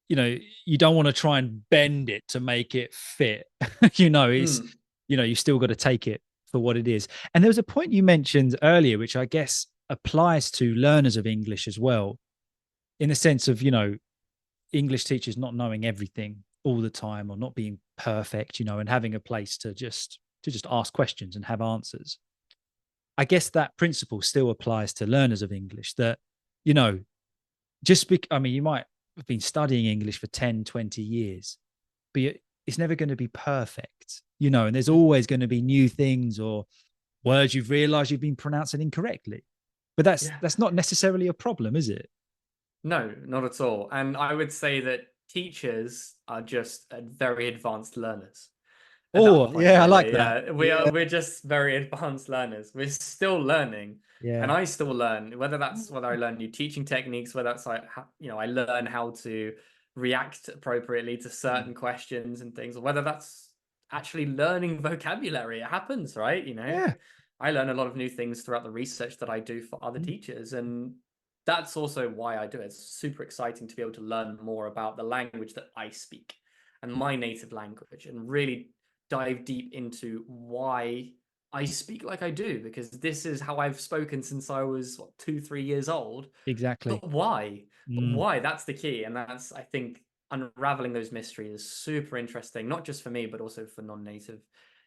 you don't want to try and bend it to make it fit. It's, Mm, you still got to take it for what it is. And there was a point you mentioned earlier, which I guess applies to learners of English as well, in the sense of, English teachers not knowing everything all the time or not being perfect, and having a place to just ask questions and have answers. I guess that principle still applies to learners of English that, you know, I mean, you might have been studying English for 10, 20 years, but it's never going to be perfect, and there's mhm. always going to be new things or words you've realized you've been pronouncing incorrectly. But that's Yeah. that's not necessarily a problem, is it? No, not at all. And I would say that teachers are just very advanced learners at that Oh, point, yeah, I like really. that. Yeah, Yeah, we're just very advanced learners. We're still learning, and yeah. I still learn. Whether I learn new teaching techniques, whether that's like I learn how to react appropriately to Mm. certain questions and things, or whether that's actually learning vocabulary. It happens, right? Yeah. I learn a lot of new things throughout the research that I do for other Mm. teachers, and that's also why I do it. It's super exciting to be able to learn more about the language that I speak and my native language, and really dive deep into why I speak like I do, because this is how I've spoken since I was 2, 3 years old. Exactly. But why? But why? That's the key. And that's, I think, unraveling those mysteries is super interesting, not just for me, but also for non-native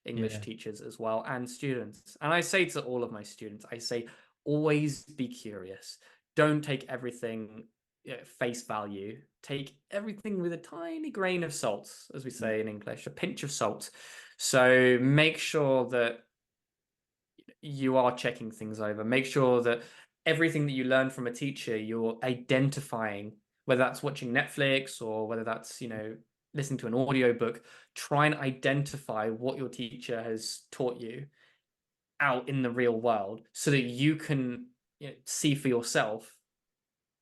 English Yeah. teachers as well, and students. And I say to all of my students, I say, always be curious. Don't take everything at face value. Take everything with a tiny grain of salt, as we say in English, a pinch of salt. So make sure that you are checking things over. Make sure that everything that you learn from a teacher, you're identifying, whether that's watching Netflix or whether that's, listening to an audiobook. Try and identify what your teacher has taught you out in the real world so that you can see for yourself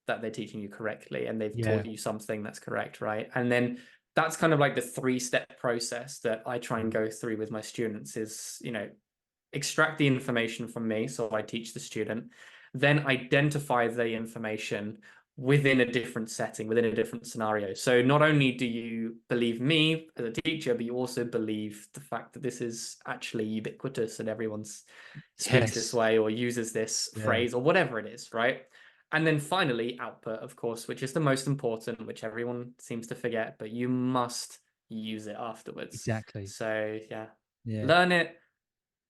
that they're teaching you correctly and they've taught you something that's correct, right? And then that's kind of like the 3-step process that I try and go through with my students is, extract the information from me, so I teach the student, then identify the information within a different setting, within a different scenario. So not only do you believe me as a teacher, but you also believe the fact that this is actually ubiquitous and everyone speaks this way or uses this phrase or whatever it is, right? And then finally, output, of course, which is the most important, which everyone seems to forget, but you must use it afterwards. Exactly. So learn it,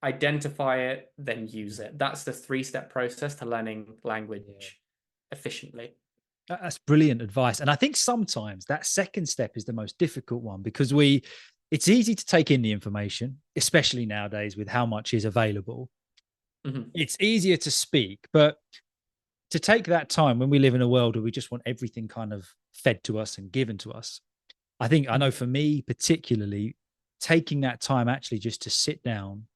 identify it, then use it. That's the 3-step process to learning language efficiently. That's brilliant advice. And I think sometimes that second step is the most difficult one because it's easy to take in the information, especially nowadays with how much is available. It's easier to speak, but to take that time when we live in a world where we just want everything kind of fed to us and given to us. I know for me particularly, taking that time actually just to sit down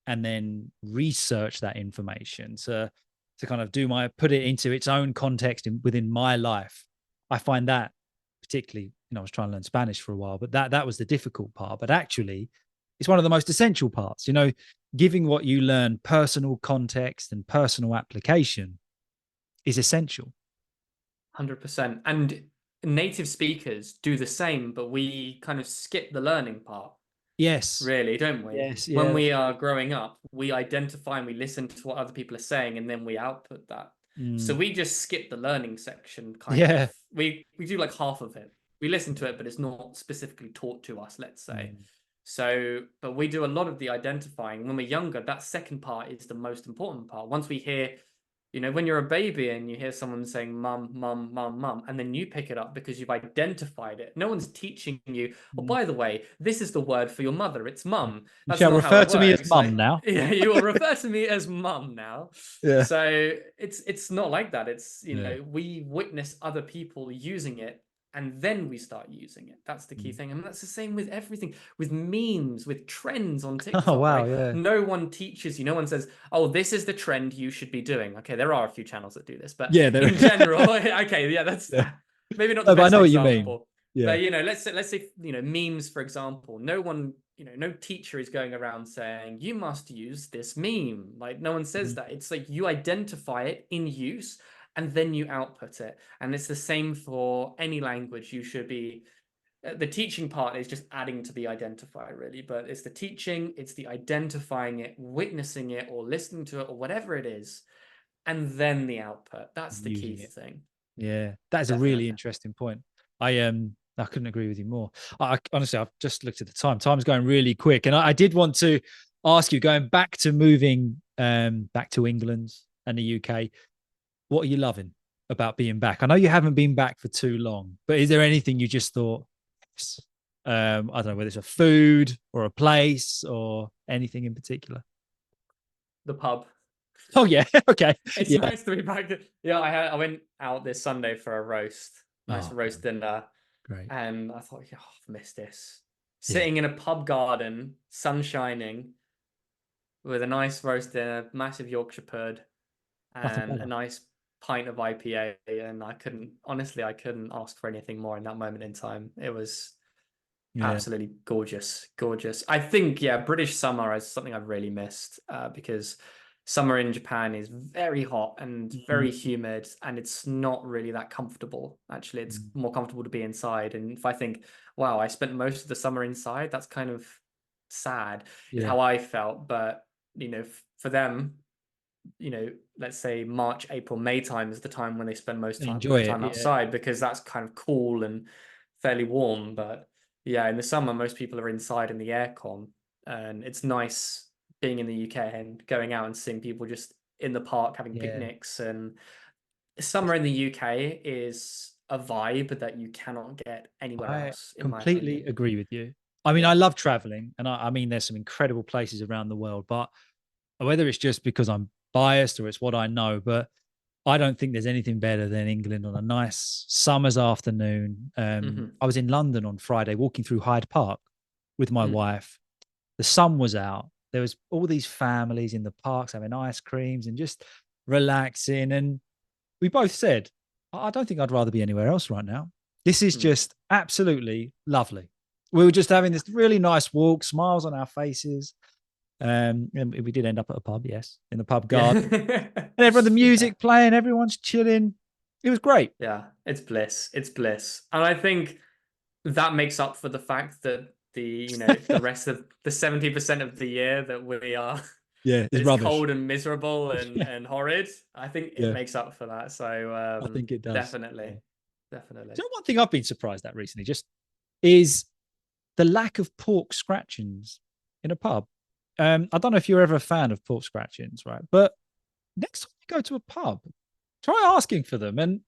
and then research that information to kind of put it into its own context within my life. I find that particularly, I was trying to learn Spanish for a while, but that was the difficult part. But actually, it's one of the most essential parts, giving what you learn personal context and personal application is essential. 100%. And native speakers do the same, but we kind of skip the learning part. Yes. Really, don't we? Yes. Yeah. When we are growing up, we identify and we listen to what other people are saying, and then we output that. So we just skip the learning section kind of. We do like half of it. We listen to it, but it's not specifically taught to us, let's say. So, but we do a lot of the identifying. When we're younger, that second part is the most important part. Once we hear, when you're a baby and you hear someone saying mum, mum, mum, mum, and then you pick it up because you've identified it. No one's teaching you, oh, by the way, this is the word for your mother. It's mum. You shall refer to me as mum now. Yeah, you will refer to me as mum now. Yeah. So it's not like that. It's, we witness other people using it and then we start using it. That's the key thing. And that's the same with everything, with memes, with trends on TikTok. Oh, wow, right? yeah. No one teaches you. No one says, oh, this is the trend you should be doing. Okay, there are a few channels that do this, but in general, okay, yeah, that's maybe not the best I know example. What you mean. Yeah. But, let's say, memes, for example, no one, no teacher is going around saying, you must use this meme. Like, no one says that. It's like you identify it in use and then you output it. And it's the same for any language. You should be, the teaching part is just adding to the identify, really. But it's the teaching, it's the identifying it, witnessing it, or listening to it, or whatever it is. And then the output. That's the key thing. Yeah, that's a really interesting point. I couldn't agree with you more. Honestly, I've just looked at the time. Time's going really quick. And I did want to ask you, going back to moving back to England and the UK, what are you loving about being back? I know you haven't been back for too long, but is there anything you just thought, I don't know, whether it's a food or a place or anything in particular? The pub. Oh, yeah. Okay. It's nice to be back. Yeah, I went out this Sunday for a roast. Nice roast dinner. Great. And I thought, I've missed this. Sitting in a pub garden, sun shining, with a nice roast dinner, massive Yorkshire pud, and a nice pint of IPA. And I couldn't ask for anything more in that moment in time. It was absolutely gorgeous. I think, British summer is something I've really missed because summer in Japan is very hot and very humid, and it's not really that comfortable. Actually, it's more comfortable to be inside. And if I think, wow, I spent most of the summer inside, that's kind of sad is how I felt. But, for them, let's say March, April, May time is the time when they spend most time outside, because that's kind of cool and fairly warm. But yeah, in the summer, most people are inside in the aircon, and it's nice being in the UK and going out and seeing people just in the park having picnics. And summer in the UK is a vibe that you cannot get anywhere else. I completely agree with you. I mean, I love traveling, and I mean, there's some incredible places around the world, but whether it's just because I'm biased or it's what I know, but I don't think there's anything better than England on a nice summer's afternoon. I was in London on Friday walking through Hyde Park with my wife. The sun was out. There was all these families in the parks having ice creams and just relaxing. And we both said, I don't think I'd rather be anywhere else right now. This is just absolutely lovely. We were just having this really nice walk, smiles on our faces. And we did end up at a pub, yes, in the pub garden. And everyone, the music playing, everyone's chilling. It was great. Yeah, it's bliss. It's bliss. And I think that makes up for the fact that the rest of the 70% of the year that we are it's cold and miserable and horrid. I think it makes up for that. So I think it does. Definitely. Definitely. So one thing I've been surprised at recently just is the lack of pork scratchings in a pub. I don't know if you're ever a fan of pork scratchings, right? But next time you go to a pub, try asking for them. And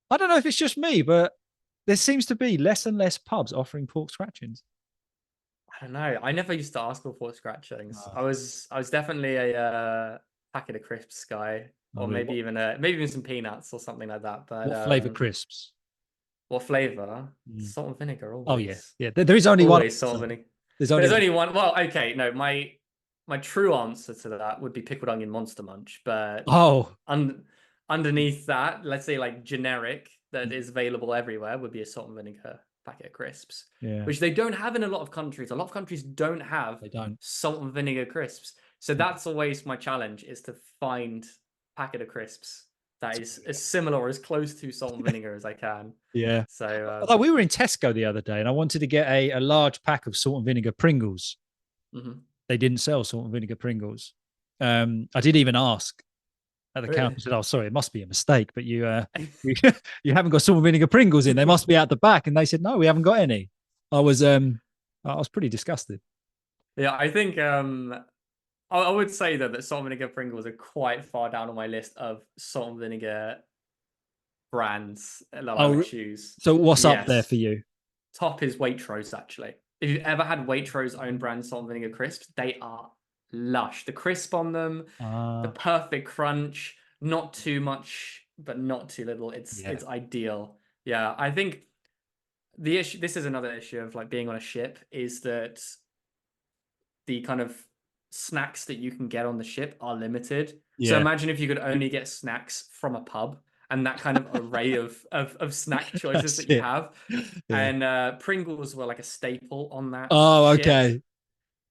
I don't know if it's just me, but there seems to be less and less pubs offering pork scratchings. I don't know. I never used to ask for pork scratchings. I was definitely a packet of crisps guy, or maybe even some peanuts or something like that. But what flavor crisps? What flavor? Salt and vinegar. Always. Oh yeah. There is only one. Salt and vinegar. There's only one. Well, okay, no, my true answer to that would be pickled onion Monster Munch, but underneath that, let's say like generic that is available everywhere would be a salt and vinegar packet of crisps, which they don't have in a lot of countries. A lot of countries don't have salt and vinegar crisps, so that's always my challenge, is to find a packet of crisps that is as similar or as close to salt and vinegar as I can. Yeah. So although we were in Tesco the other day and I wanted to get a large pack of salt and vinegar Pringles. They didn't sell salt and vinegar Pringles. I did even ask at the counter. Said, "Oh, sorry, it must be a mistake, but you haven't got salt and vinegar Pringles in. They must be out the back." And they said, "No, we haven't got any." I was pretty disgusted. Yeah, I think I would say that salt and vinegar Pringles are quite far down on my list of salt and vinegar brands that I would choose. So what's up there for you? Top is Waitrose, actually. If you've ever had Waitrose own brand salt and vinegar crisps, they are lush. The crisp on them, the perfect crunch, not too much, but not too little. It's ideal. Yeah, I think the issue, this is another issue of like being on a ship, is that the kind of snacks that you can get on the ship are limited. So imagine if you could only get snacks from a pub, and that kind of array of snack choices that you have. And Pringles were like a staple on that ship. Okay.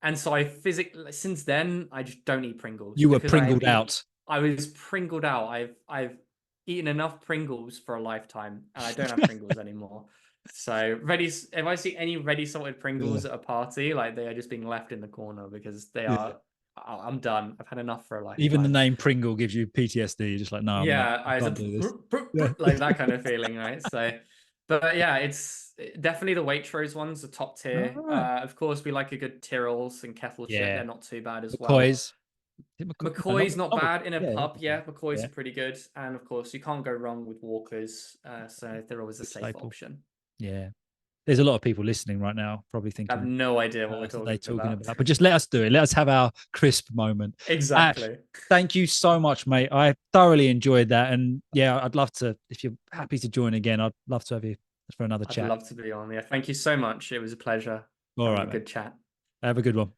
And so since then, I just don't eat Pringles. You were Pringled out. I was Pringled out. I've eaten enough Pringles for a lifetime, and I don't have Pringles anymore. So if I see any ready salted Pringles at a party, like, they are just being left in the corner, because they are. I'm done. I've had enough for a lifetime. Even the name Pringle gives you PTSD. You're just like, no. I can't do this. Like that kind of feeling, right? So, but yeah, it's definitely the Waitrose ones, the top tier. Of course, we like a good Tyrrell's and Kettle chip. They're not too bad as well. McCoy's not bad in a pub. Yeah, McCoy's are pretty good. And of course, you can't go wrong with Walker's. So they're always a safe option. Yeah. There's a lot of people listening right now, probably thinking, I have no idea what we're talking about. But just let us do it. Let us have our crisp moment. Exactly. Ash, thank you so much, mate. I thoroughly enjoyed that. And yeah, I'd love to, if you're happy to join again, I'd love to have you for another chat. I'd love to be on. Yeah. Thank you so much. It was a pleasure. All right. Good chat. Have a good one.